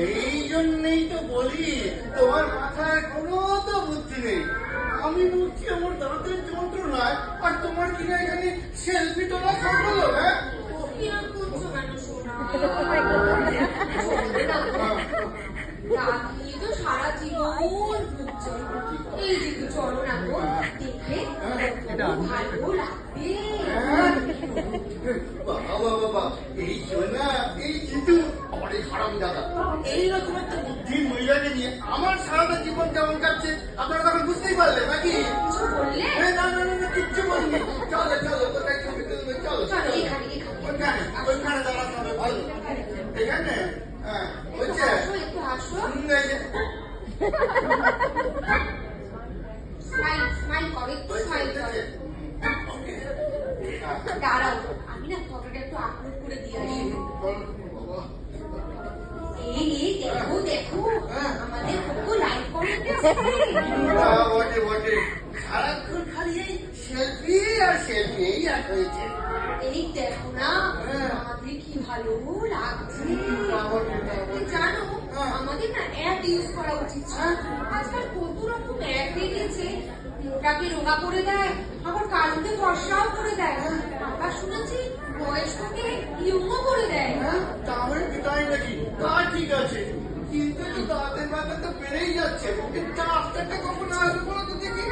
এই জন্যই তো বলি তোমার মাথায় কোনো তো বুদ্ধি নেই। আমি বুঝছি আমার দাঁতের যন্ত্রণায়, আর তোমার কিনা এখানে সেলফি তোলা শখ হলো। হ্যাঁ, কিরম করছো কেন সোনা? রাত নিয়ে তো সারা জীবন ভুগছে। এই যে একটু চলো না গো, দেখবে ভালো লাগবে। বাবা বাবা, এই সোনা, এই কিন্তু আমার এই খারাপ দাদা, এইরকম একটা বুদ্ধির মহিলাকে নিয়ে আমার সারাটা জীবন কেমন কাটছে আপনারা তখন বুঝতেই পারলেন নাকি? কিছু বললে? না না না না, কিচ্ছু বলিনি। চলো চলো, কোথায় ছবি তুলবে? চলো চলো, এখানে এখানে ওইখানে ওইখানে দাঁড়াতে হবে। ভালো এখানে। হ্যাঁ, বলছে একটু হাসো। স্মাইল স্মাইল করো, একটু স্মাইল করো। দাঁড়াও, আমি না ফটোটা একটু আপলোড করে দিয়ে আসি। এই দেখো দেখো, আমাদের কত লাইক কমেন্ট আছে। বটে বটে, সারাক্ষণ খালি এই সেলফি আর সেলফি, এই এক হয়েছে। এই দেখো না, আমাদের কি ভালো লাগছে। জানো, আমাদের না অ্যাপ ইউজ করা উচিত ছিল। আজকাল কত রকম অ্যাপ বেরিয়েছে, মোটাকে রোগা করে দেয়, আবার কালোকে ফর্সাও করে দেয়, আবার শুনেছি বয়স্ককে ইয়ংও করে দেয়। তাহলে কি তাই নাকি? তা ঠিক আছে, কিন্তু দাঁতের ব্যথা তো বেড়েই যাচ্ছে। চাষটা কখন আসবে বলো তো দেখি।